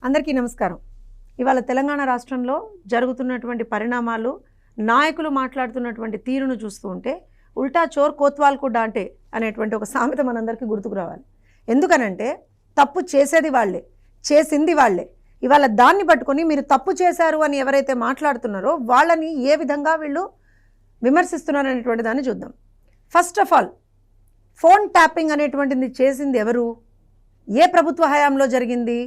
అందరికీ నమస్కారం. ఇవాళ తెలంగాణ రాష్ట్రంలో జరుగుతున్నటువంటి పరిణామాలు, నాయకులు మాట్లాడుతున్నటువంటి తీరును చూస్తూ ఉంటే ఉల్టా చోర్ కోత్వాల్ కు డాంటే అనేటువంటి ఒక సామెత మనందరికీ గుర్తుకు రావాలి. ఎందుకనంటే తప్పు చేసేది వాళ్ళే, చేసింది వాళ్ళే. ఇవాళ దాన్ని పట్టుకొని మీరు తప్పు చేశారు అని ఎవరైతే మాట్లాడుతున్నారో వాళ్ళని ఏ విధంగా వీళ్ళు విమర్శిస్తున్నారు అనేటువంటి దాన్ని చూద్దాం. First of all, phone tapping అనేటువంటిది చేసింది ఎవరు? ఏ ప్రభుత్వ హయాంలో జరిగింది?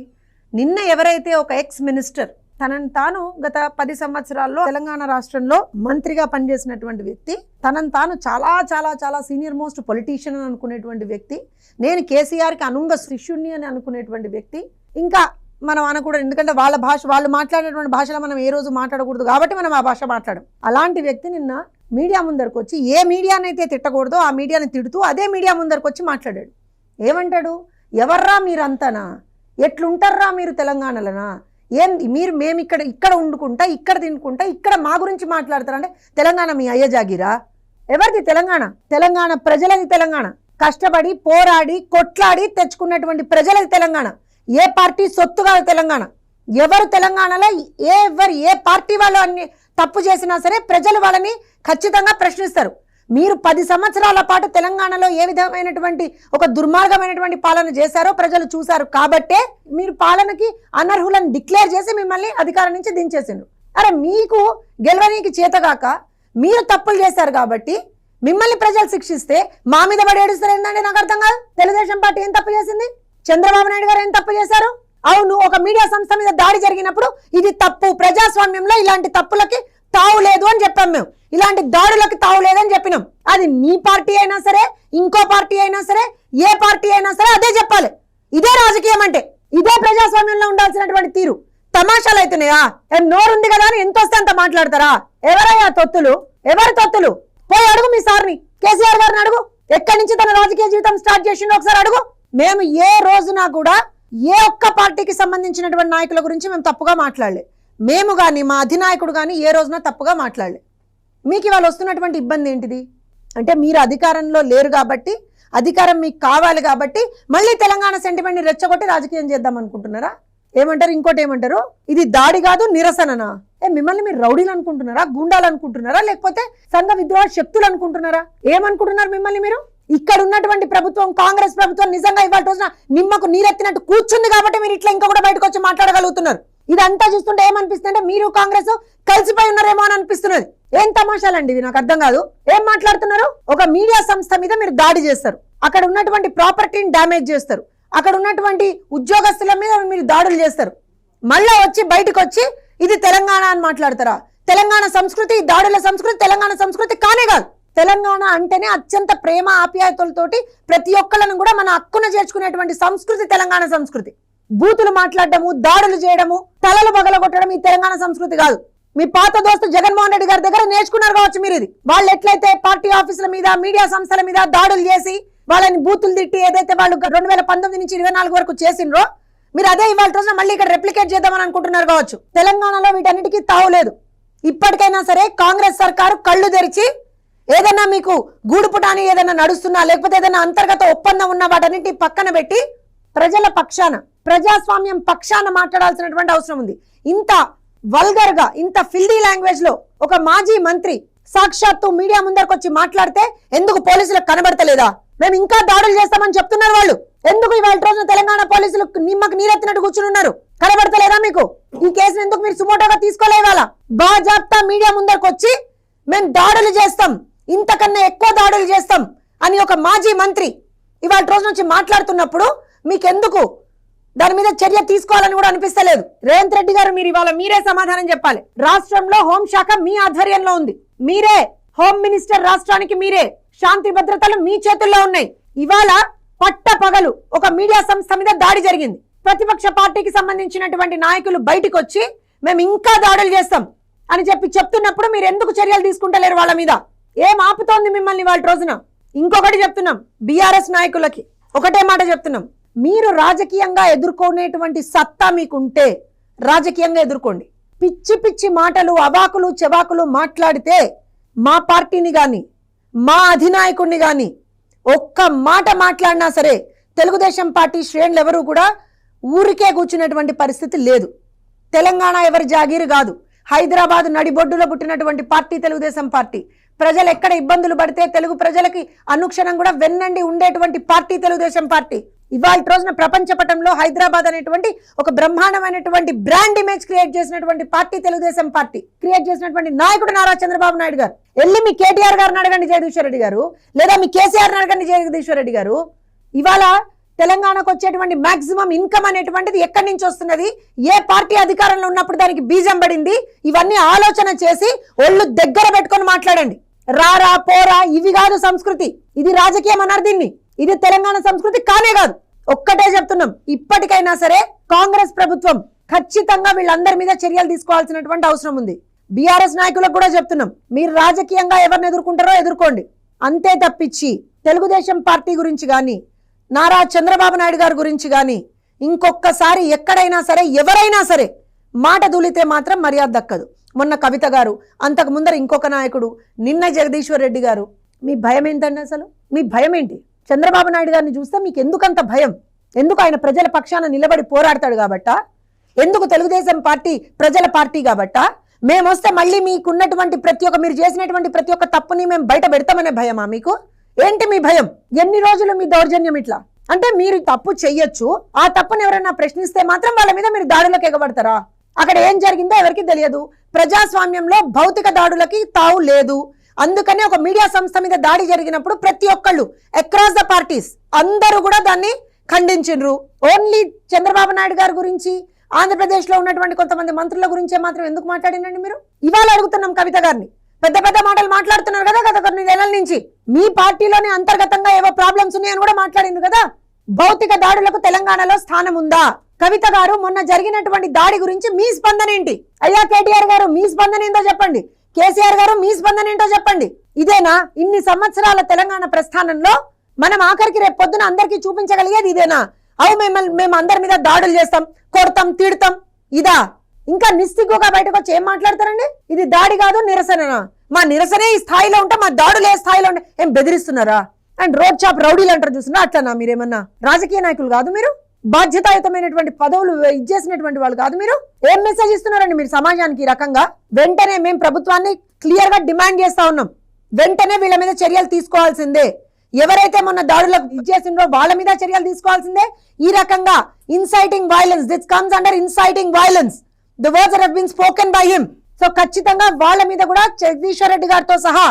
నిన్న ఎవరైతే ఒక ఎక్స్ మినిస్టర్ తనను తాను గత 10 సంవత్సరాల్లో తెలంగాణ రాష్ట్రంలో మంత్రిగా పనిచేసినటువంటి వ్యక్తి, తనను తాను చాలా చాలా చాలా సీనియర్ మోస్ట్ పొలిటీషియన్ అని అనుకునేటువంటి వ్యక్తి, నేను కేసీఆర్కి అనుంగ శిష్యుణ్ణి అని అనుకునేటువంటి వ్యక్తి, ఇంకా మనం అనకూడదు ఎందుకంటే వాళ్ళ భాష, వాళ్ళు మాట్లాడేటువంటి భాషలో మనం ఏ రోజు మాట్లాడకూడదు కాబట్టి మనం ఆ భాష మాట్లాడం. అలాంటి వ్యక్తి నిన్న మీడియా ముందరకు వచ్చి ఏ మీడియానైతే తిట్టకూడదో ఆ మీడియాని తిడుతూ అదే మీడియా ముందరకు వచ్చి మాట్లాడాడు. ఏమంటాడు? ఎవర్రా మీరంతనా? ఎట్లుంటారా మీరు తెలంగాణలోనా? మేము ఇక్కడ వండుకుంటా, ఇక్కడ తినుకుంటా, ఇక్కడ మా గురించి మాట్లాడతారంటే తెలంగాణ మీ అయ్య జాగిరా? ఎవరిది తెలంగాణ? తెలంగాణ ప్రజలది. తెలంగాణ కష్టపడి పోరాడి కొట్లాడి తెచ్చుకున్నటువంటి ప్రజలది తెలంగాణ. ఏ పార్టీ సొత్తు కాదు తెలంగాణ. ఎవరు తెలంగాణలో ఏ పార్టీ వాళ్ళు అన్ని తప్పు చేసినా సరే ప్రజలు వాళ్ళని ఖచ్చితంగా ప్రశ్నిస్తారు. మీరు 10 సంవత్సరాల పాటు తెలంగాణలో ఏ విధమైనటువంటి ఒక దుర్మార్గమైనటువంటి పాలన చేశారో ప్రజలు చూశారు కాబట్టే మీరు పాలనకి అనర్హులను డిక్లేర్ చేసి మిమ్మల్ని అధికారం నుంచి దించేసిండ్రు. అరే మీకు గెలవనీకి చేతగాక మీరు తప్పులు చేశారు కాబట్టి మిమ్మల్ని ప్రజలు శిక్షిస్తే మా మీద పడి ఏడుస్తారు ఏంటంటే నాకు అర్థం కాదు. తెలుగుదేశం పార్టీ ఏం తప్పు చేసింది? చంద్రబాబు నాయుడు గారు ఏం తప్పు చేశారు? అవును, ఒక మీడియా సంస్థ మీద దాడి జరిగినప్పుడు ఇది తప్పు, ప్రజాస్వామ్యంలో ఇలాంటి తప్పులకి తావు లేదు అని చెప్పాం. మేము ఇలాంటి దాడులకి తావు లేదని చెప్పినాం. అది నీ పార్టీ అయినా సరే, ఇంకో పార్టీ అయినా సరే, ఏ పార్టీ అయినా సరే అదే చెప్పాలి. ఇదే రాజకీయం అంటే, ఇదే ప్రజాస్వామ్యంలో ఉండాల్సినటువంటి తీరు. తమాషాలు అవుతున్నాయా? నోరుంది కదా అని ఎంత వస్తే అంత మాట్లాడతారా? ఎవరయ్యా తొత్తులు? ఎవరు తొత్తులు? పోయి అడుగు మీ సార్ని, కేసీఆర్ గారిని అడుగు. ఎక్కడి నుంచి తన రాజకీయ జీవితం స్టార్ట్ చేసిండో ఒకసారి అడుగు. మేము ఏ రోజున కూడా ఏ ఒక్క పార్టీకి సంబంధించినటువంటి నాయకుల గురించి మేము తప్పుగా మాట్లాడలేదు. మేము కానీ మా అధినాయకుడు కానీ ఏ రోజున తప్పుగా మాట్లాడలేదు. మీకు ఇవాళ వస్తున్నటువంటి ఇబ్బంది ఏంటిది అంటే, మీరు అధికారంలో లేరు కాబట్టి, అధికారం మీకు కావాలి కాబట్టి మళ్ళీ తెలంగాణ సెంటిమెంట్ని రెచ్చగొట్టి రాజకీయం చేద్దాం అనుకుంటున్నారా? ఏమంటారు? ఇంకోటి ఏమంటారు? ఇది దాడి కాదు నిరసననా? మిమ్మల్ని మీరు రౌడీలు అనుకుంటున్నారా? గుండాలు అనుకుంటున్నారా? లేకపోతే సంఘ విద్రోహ శక్తులు అనుకుంటున్నారా? ఏమనుకుంటున్నారు మిమ్మల్ని మీరు? ఇక్కడ ఉన్నటువంటి ప్రభుత్వం, కాంగ్రెస్ ప్రభుత్వం నిజంగా ఇవాళ రోజున నిమ్మకు నీరెత్తినట్టు కూర్చుంది కాబట్టి మీరు ఇట్లా ఇంకా కూడా బయటకు వచ్చి మాట్లాడగలుగుతున్నారు. ఇదంతా చూస్తుంటే ఏమనిపిస్తుంది అంటే మీరు కాంగ్రెస్ కలిసిపోయి ఉన్నారేమో అని అనిపిస్తున్నది. ఏం తమాషాలండి ఇవి? నాకు అర్థం కాదు. ఏం మాట్లాడుతున్నారు? ఒక మీడియా సంస్థ మీద మీరు దాడి చేస్తారు, అక్కడ ఉన్నటువంటి ప్రాపర్టీని డ్యామేజ్ చేస్తారు, అక్కడ ఉన్నటువంటి ఉద్యోగస్తుల మీద మీరు దాడులు చేస్తారు, మళ్ళా వచ్చి బయటకు వచ్చి ఇది తెలంగాణ అని మాట్లాడతారా? తెలంగాణ సంస్కృతి, దాడుల సంస్కృతి తెలంగాణ సంస్కృతి కానే కాదు. తెలంగాణ అంటేనే అత్యంత ప్రేమ ఆప్యాయతలతోటి ప్రతి ఒక్కళ్ళను కూడా మన హక్కున చేర్చుకునేటువంటి సంస్కృతి తెలంగాణ సంస్కృతి. బూతులు మాట్లాడటము, దాడులు చేయడము, తలలు పగలగొట్టడం ఈ తెలంగాణ సంస్కృతి కాదు. మీ పాత దోస్తు జగన్మోహన్ రెడ్డి గారి దగ్గర నేర్చుకున్నారు కావచ్చు మీరు ఇది. వాళ్ళు ఎట్లయితే పార్టీ ఆఫీసుల మీద, మీడియా సంస్థల మీద దాడులు చేసి వాళ్ళని బూతులు తిట్టి ఏదైతే వాళ్ళు 2019 నుంచి 24 వరకు చేసిండ్రో, మీరు అదే ఇవాళ రోజున మళ్ళీ ఇక్కడ రెప్లికేట్ చేద్దామని అనుకుంటున్నారు కావచ్చు. తెలంగాణలో వీటన్నిటికీ తావు లేదు. ఇప్పటికైనా సరే కాంగ్రెస్ సర్కారు కళ్ళు తెరిచి ఏదైనా మీకు గూడుపుటాని ఏదైనా నడుస్తున్నా, లేకపోతే ఏదైనా అంతర్గత ఒప్పందం ఉన్న వాటన్నిటిని పక్కన పెట్టి ప్రజల పక్షాన, ప్రజాస్వామ్యం పక్షాన మాట్లాడాల్సినటువంటి అవసరం ఉంది. ఇంత వల్గర్ గా, ఇంత ఫిల్దీ లాంగ్వేజ్ లో ఒక మాజీ మంత్రి సాక్షాత్తు మీడియా ముందరకు వచ్చి మాట్లాడితే ఎందుకు పోలీసులకు కనబడతలేదా? మేము ఇంకా దాడులు చేస్తామని చెప్తున్నారు వాళ్ళు. ఎందుకు ఇవాళ రోజున తెలంగాణ పోలీసులు నిమ్మకు నీరెత్తినట్టు కూర్చుని ఉన్నారు? కనబడతలేదా మీకు? ఈ కేసును ఎందుకు మీరు సుమోటోగా తీసుకోలే? ఇవాళ బాజాప్తా మీడియా ముందరకు వచ్చి మేము దాడులు చేస్తాం, ఇంతకన్నా ఎక్కువ దాడులు చేస్తాం అని ఒక మాజీ మంత్రి ఇవాళ రోజు నుంచి మాట్లాడుతున్నప్పుడు మీకెందుకు దాని మీద చర్య తీసుకోవాలని కూడా అనిపిస్తలేదు? రేవంత్ రెడ్డి గారు, మీరు ఇవాళ మీరే సమాధానం చెప్పాలి. రాష్ట్రంలో హోంశాఖ మీ ఆధ్వర్యంలో ఉంది, మీరే హోమ్ మినిస్టర్, రాష్ట్రానికి మీరే, శాంతి భద్రతలు మీ చేతుల్లో ఉన్నాయి. ఇవాళ పట్ట పగలు ఒక మీడియా సంస్థ మీద దాడి జరిగింది. ప్రతిపక్ష పార్టీకి సంబంధించినటువంటి నాయకులు బయటకు వచ్చి మేము ఇంకా దాడులు చేస్తాం అని చెప్తున్నప్పుడు మీరు ఎందుకు చర్యలు తీసుకుంటలేరు వాళ్ళ మీద? ఏం ఆపుతోంది మిమ్మల్ని వాళ్ళ రోజున? ఇంకొకటి చెప్తున్నాం, బీఆర్ఎస్ నాయకులకి ఒకటే మాట చెప్తున్నాం, మీరు రాజకీయంగా ఎదుర్కొనేటువంటి సత్తా మీకుంటే రాజకీయంగా ఎదుర్కోండి. పిచ్చి పిచ్చి మాటలు, అవాకులు చెవాకులు మాట్లాడితే మా పార్టీని కానీ, మా అధినాయకుడిని కానీ ఒక్క మాట మాట్లాడినా సరే తెలుగుదేశం పార్టీ శ్రేణులు ఎవరు కూడా ఊరికే కూర్చున్నటువంటి పరిస్థితి లేదు. తెలంగాణ ఎవరి జాగీరు కాదు. హైదరాబాద్ నడిబొడ్డులో పుట్టినటువంటి పార్టీ తెలుగుదేశం పార్టీ. ప్రజలు ఎక్కడ ఇబ్బందులు పడితే తెలుగు ప్రజలకి అనుక్షణం కూడా వెన్నండి ఉండేటువంటి పార్టీ తెలుగుదేశం పార్టీ. ఇవాళ రోజున ప్రపంచ పటంలో హైదరాబాద్ అనేటువంటి ఒక బ్రహ్మాండమైనటువంటి బ్రాండ్ ఇమేజ్ క్రియేట్ చేసినటువంటి పార్టీ తెలుగుదేశం పార్టీ. క్రియేట్ చేసినటువంటి నాయకుడు నారా చంద్రబాబు నాయుడు గారు. వెళ్ళి మీ కేటీఆర్ గారిని అడగండి జగదీశ్వర్ రెడ్డి గారు, లేదా మీ కేసీఆర్ని అడగండి జగదీశ్వర్ రెడ్డి గారు. ఇవాళ తెలంగాణకు వచ్చేటువంటి మాక్సిమం ఇన్కమ్ అనేటువంటిది ఎక్కడి నుంచి వస్తున్నది, ఏ పార్టీ అధికారంలో ఉన్నప్పుడు దానికి బీజం పడింది, ఇవన్నీ ఆలోచన చేసి ఒళ్ళు దగ్గర పెట్టుకొని మాట్లాడండి. రారా పోరా ఇవి కాదు సంస్కృతి, ఇది రాజకీయం అన్నారు దీన్ని. ఇది తెలంగాణ సంస్కృతి కానే కాదు. ఒక్కటే చెప్తున్నాం, ఇప్పటికైనా సరే కాంగ్రెస్ ప్రభుత్వం ఖచ్చితంగా వీళ్ళందరి మీద చర్యలు తీసుకోవాల్సినటువంటి అవసరం ఉంది. బీఆర్ఎస్ నాయకులకు కూడా చెప్తున్నాం, మీరు రాజకీయంగా ఎవరిని ఎదుర్కొంటారో ఎదుర్కోండి, అంతే తప్పించి తెలుగుదేశం పార్టీ గురించి కానీ నారా చంద్రబాబు నాయుడు గారి గురించి కానీ ఇంకొకసారి ఎక్కడైనా సరే ఎవరైనా సరే మాట దూలితే మాత్రం మర్యాద దక్కదు. మొన్న కవిత గారు, అంతకు ముందర ఇంకొక నాయకుడు, నిన్న జగదీశ్వర్ రెడ్డి గారు. మీ భయం ఏంటండి అసలు? మీ భయం ఏంటి? చంద్రబాబు నాయుడు గారిని చూస్తే మీకు ఎందుకంత భయం? ఎందుకు? ఆయన ప్రజల పక్షాన నిలబడి పోరాడతాడు కాబట్ట? ఎందుకు తెలుగుదేశం పార్టీ ప్రజల పార్టీ కాబట్ట? మేమొస్తే మళ్ళీ మీకున్నటువంటి మీరు చేసినటువంటి ప్రతి ఒక్క తప్పుని మేము బయట పెడతామనే భయమా మీకు? ఏంటి మీ భయం? ఎన్ని రోజులు మీ దౌర్జన్యం ఇట్లా? అంటే మీరు తప్పు చెయ్యొచ్చు, ఆ తప్పుని ఎవరైనా ప్రశ్నిస్తే మాత్రం వాళ్ళ మీద మీరు దాడులకు ఎగబడతారా? అక్కడ ఏం జరిగిందో ఎవరికి తెలియదు. ప్రజాస్వామ్యంలో భౌతిక దాడులకి తావు లేదు. అందుకని ఒక మీడియా సంస్థ మీద దాడి జరిగినప్పుడు ప్రతి ఒక్కళ్ళు అక్రాస్ ద పార్టీస్ అందరూ కూడా దాన్ని ఖండించిండ్రు. ఓన్లీ చంద్రబాబు నాయుడు గారి గురించి, ఆంధ్రప్రదేశ్ లో ఉన్నటువంటి కొంతమంది మంత్రుల గురించే మాత్రం ఎందుకు మాట్లాడినండి మీరు? ఇవాళ అడుగుతున్నాం కవిత గారిని. పెద్ద పెద్ద మాటలు మాట్లాడుతున్నారు కదా గత కొన్ని నెలల నుంచి. మీ పార్టీలోనే అంతర్గతంగా ఏవో ప్రాబ్లమ్స్ ఉన్నాయని కూడా మాట్లాడింది కదా. భౌతిక దాడులకు తెలంగాణలో స్థానం ఉందా? కవిత గారు, మొన్న జరిగినటువంటి దాడి గురించి మీ స్పందన ఏంటి? అయ్యా కేటీఆర్ గారు మీ స్పందన ఏంటో చెప్పండి. కేసీఆర్ గారు మీ స్పందన ఏంటో చెప్పండి. ఇదేనా ఇన్ని సంవత్సరాల తెలంగాణ ప్రస్థానంలో మనం ఆఖరికి రేపు పొద్దున అందరికీ చూపించగలిగేది ఇదేనా? మేము అందరి మీద దాడులు చేస్తాం, కొడతాం, తిడతాం, ఇదా? ఇంకా నిస్సిగ్గుగా బయటకు వచ్చి ఏం మాట్లాడతారండి? ఇది దాడి కాదు, నిరసననా? మా నిరసనే ఈ స్థాయిలో ఉంటే మా దాడులు ఏ స్థాయిలో ఉంటే ఏం బెదిరిస్తున్నారా? అండ్ రోడ్ చాప్ రౌడీలు అంటారు చూస్తున్నా, అట్లనా? మీరేమన్నా రాజకీయ నాయకులు కాదు? మీరు బాధ్యతాయుతమైనటువంటి పదవులు ఇచ్చేసినటువంటి వాళ్ళు కాదు? మీరు ఏం మెసేజ్ ఇస్తున్నారండి మీరు సమాజానికి? ఈ రకంగా వెంటనే మేము ప్రభుత్వాన్ని క్లియర్ గా డిమాండ్ చేస్తా ఉన్నాం, వెంటనే వీళ్ళ మీద చర్యలు తీసుకోవాల్సిందే. ఎవరైతే మొన్న దాడులకు ఇచ్చేసిండ్రో వాళ్ళ మీద చర్యలు తీసుకోవాల్సిందే. ఈ రకంగా inciting violence, this comes under inciting violence. The words that have been spoken by him. So ఖచ్చితంగా వాళ్ళ మీద కూడా జగదీశ్వర్ రెడ్డి గారితో సహా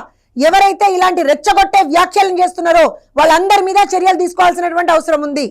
ఎవరైతే ఇలాంటి రెచ్చగొట్టే వ్యాఖ్యలను చేస్తున్నారో వాళ్ళందరి మీద చర్యలు తీసుకోవాల్సినటువంటి అవసరం ఉంది.